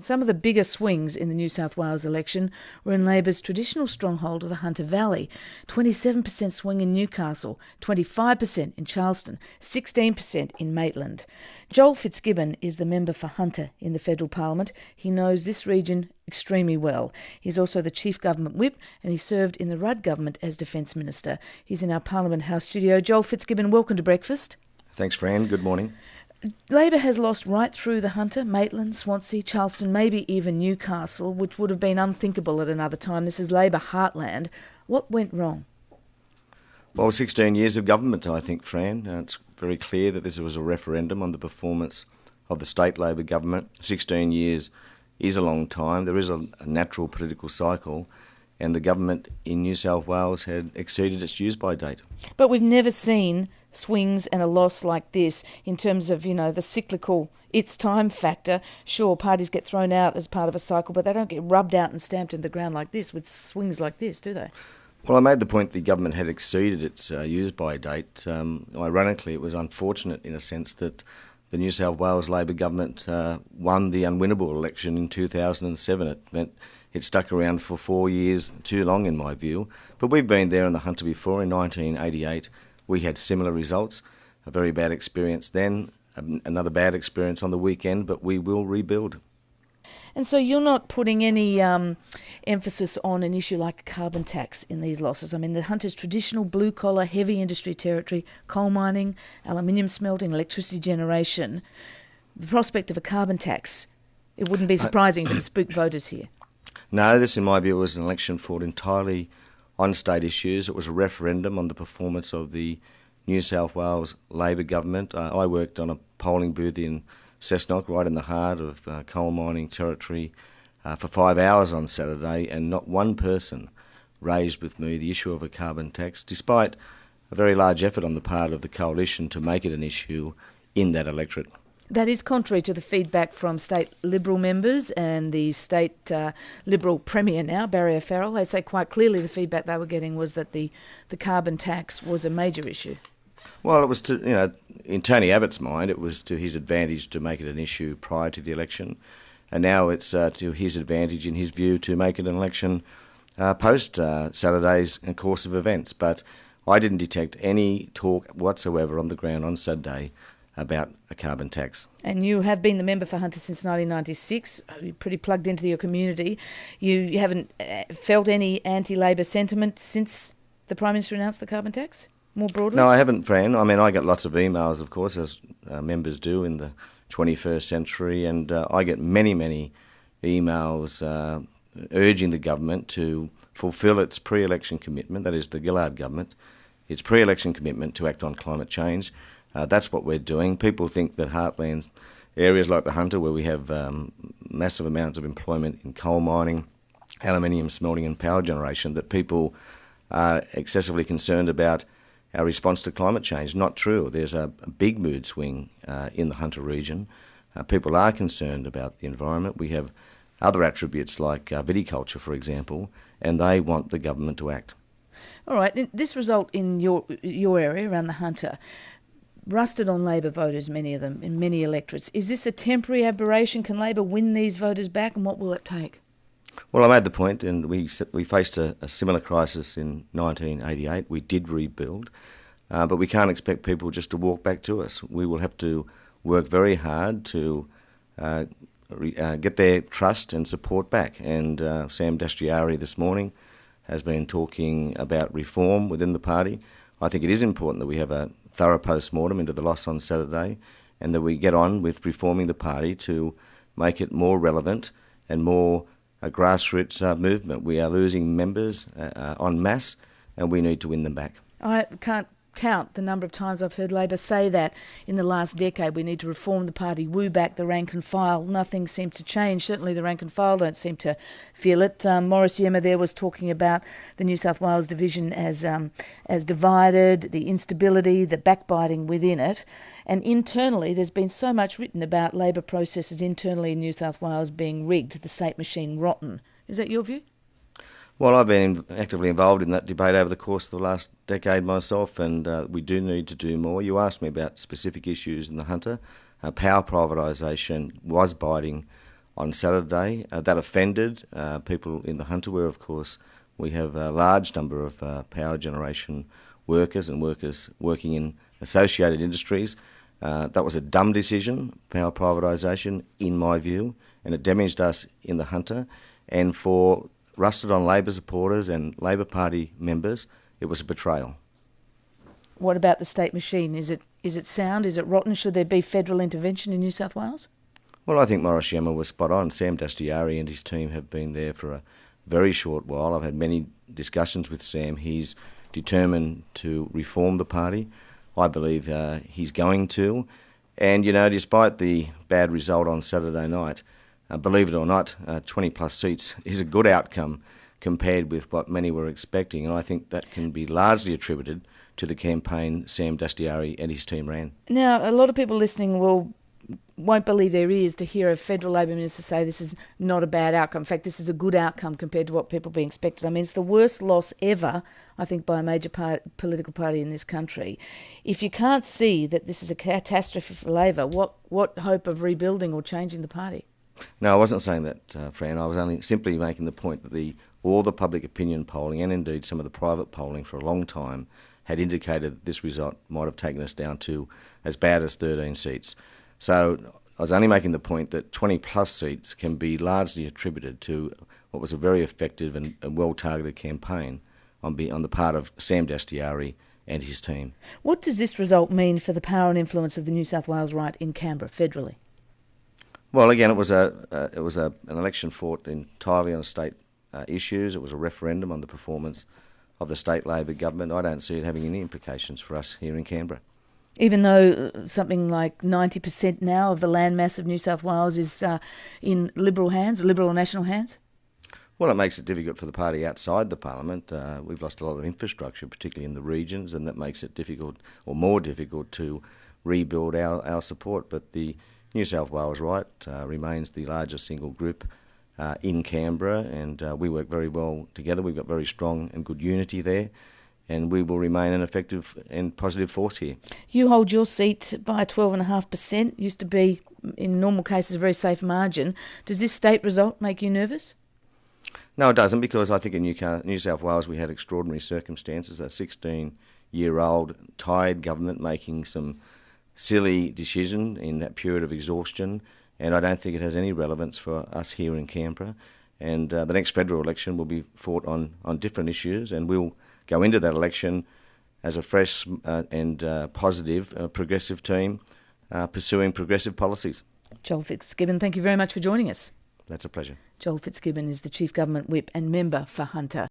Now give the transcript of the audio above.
Some of the biggest swings in the New South Wales election were in Labor's traditional stronghold of the Hunter Valley. 27% swing in Newcastle, 25% in Charlestown, 16% in Maitland. Joel Fitzgibbon is the member for Hunter in the federal parliament. He knows this region extremely well. He's also the chief government whip and he served in the Rudd government as Defence Minister. He's in our Parliament House studio. Joel Fitzgibbon, welcome to Breakfast. Thanks, Fran. Good morning. Labor has lost right through the Hunter, Maitland, Swansea, Charlestown, maybe even Newcastle, which would have been unthinkable at another time. This is Labor heartland. What went wrong? Well, 16 years of government, I think, Fran. It's very clear that this was a referendum on the performance of the state Labor government. 16 years is a long time. There is a natural political cycle, and the government in New South Wales had exceeded its use-by date. But we've never seen swings and a loss like this in terms of, the cyclical it's time factor. Sure, parties get thrown out as part of a cycle, but they don't get rubbed out and stamped in the ground like this with swings like this, do they? Well, I made the point the government had exceeded its use-by date. Ironically, it was unfortunate in a sense that the New South Wales Labor government won the unwinnable election in 2007. It meant it stuck around for 4 years too long, in my view. But we've been there in the Hunter before. In 1988, we had similar results. A very bad experience then, another bad experience on the weekend, but we will rebuild. And so you're not putting any emphasis on an issue like a carbon tax in these losses. I mean, the Hunter's traditional blue-collar, heavy industry territory, coal mining, aluminium smelting, electricity generation. The prospect of a carbon tax, it wouldn't be surprising to spook voters here. No, this, in my view, was an election fought entirely on state issues. It was a referendum on the performance of the New South Wales Labor government. I worked on a polling booth in Cessnock, right in the heart of coal mining territory, for 5 hours on Saturday, and not one person raised with me the issue of a carbon tax, despite a very large effort on the part of the coalition to make it an issue in that electorate. That is contrary to the feedback from state Liberal members and the state Liberal Premier now, Barry O'Farrell. They say quite clearly the feedback they were getting was that the carbon tax was a major issue. Well, it was in Tony Abbott's mind, it was to his advantage to make it an issue prior to the election. And now it's to his advantage, in his view, to make it an election post Saturday's course of events. But I didn't detect any talk whatsoever on the ground on Saturday about a carbon tax. And you have been the member for Hunter since 1996. You're pretty plugged into your community. You haven't felt any anti-Labor sentiment since the Prime Minister announced the carbon tax, more broadly? No, I haven't, Fran. I mean, I get lots of emails, of course, as members do in the 21st century, and I get many emails urging the government to fulfil its pre-election commitment, that is the Gillard government, its pre-election commitment to act on climate change. That's what we're doing. People think that heartland areas like the Hunter, where we have massive amounts of employment in coal mining, aluminium smelting and power generation, that people are excessively concerned about our response to climate change. Not true. There's a big mood swing in the Hunter region. People are concerned about the environment. We have other attributes like viticulture, for example, and they want the government to act. All right. This result in your area around the Hunter rusted on Labor voters, many of them, in many electorates. Is this a temporary aberration? Can Labor win these voters back, and what will it take? Well, I made the point, and we faced a similar crisis in 1988. We did rebuild, but we can't expect people just to walk back to us. We will have to work very hard to get their trust and support back. And Sam Dastyari this morning has been talking about reform within the party. I think it is important that we have a thorough post-mortem into the loss on Saturday, and that we get on with reforming the party to make it more relevant and more a grassroots movement. We are losing members en masse, and we need to win them back. I can't count the number of times I've heard Labor say that in the last decade. We need to reform the party, woo back the rank and file. Nothing seems to change. Certainly the rank and file don't seem to feel it. Maurice Yema there was talking about the New South Wales division as divided, the instability, the backbiting within it. And internally, there's been so much written about Labor processes internally in New South Wales being rigged, the state machine rotten. Is that your view? Well, I've been actively involved in that debate over the course of the last decade myself, and we do need to do more. You asked me about specific issues in the Hunter. Power privatisation was biting on Saturday. That offended people in the Hunter, where, of course, we have a large number of power generation workers and workers working in associated industries. That was a dumb decision, power privatisation, in my view, and it damaged us in the Hunter. And for rusted-on Labor supporters and Labor Party members, it was a betrayal. What about the state machine? Is it sound? Is it rotten? Should there be federal intervention in New South Wales? Well, I think Morris Yema was spot on. Sam Dastyari and his team have been there for a very short while. I've had many discussions with Sam. He's determined to reform the party. I believe he's going to. And, despite the bad result on Saturday night, believe it or not, 20-plus seats is a good outcome compared with what many were expecting. And I think that can be largely attributed to the campaign Sam Dastyari and his team ran. Now, a lot of people listening won't believe their ears to hear a federal Labor minister say this is not a bad outcome. In fact, this is a good outcome compared to what people being expected. I mean, it's the worst loss ever, I think, by a major political party in this country. If you can't see that this is a catastrophe for Labor, what hope of rebuilding or changing the party? No, I wasn't saying that, Fran. I was only simply making the point that all the public opinion polling and indeed some of the private polling for a long time had indicated that this result might have taken us down to as bad as 13 seats. So I was only making the point that 20-plus seats can be largely attributed to what was a very effective and well-targeted campaign on the part of Sam Dastyari and his team. What does this result mean for the power and influence of the New South Wales right in Canberra federally? Well, again, it was an election fought entirely on state issues. It was a referendum on the performance of the state Labor government. I don't see it having any implications for us here in Canberra. Even though something like 90% now of the landmass of New South Wales is in Liberal hands, Liberal or National hands? Well, it makes it difficult for the party outside the parliament. We've lost a lot of infrastructure, particularly in the regions, and that makes it difficult, or more difficult, to rebuild our support. But the New South Wales right remains the largest single group in Canberra, and we work very well together. We've got very strong and good unity there, and we will remain an effective and positive force here. You hold your seat by 12.5%. Used to be, in normal cases, a very safe margin. Does this state result make you nervous? No, it doesn't, because I think in New South Wales we had extraordinary circumstances. A 16-year-old tired government making some silly decision in that period of exhaustion, and I don't think it has any relevance for us here in Canberra. And the next federal election will be fought on different issues, and we'll go into that election as a fresh and positive progressive team pursuing progressive policies. Joel Fitzgibbon, thank you very much for joining us. That's a pleasure. Joel Fitzgibbon is the Chief Government Whip and member for Hunter.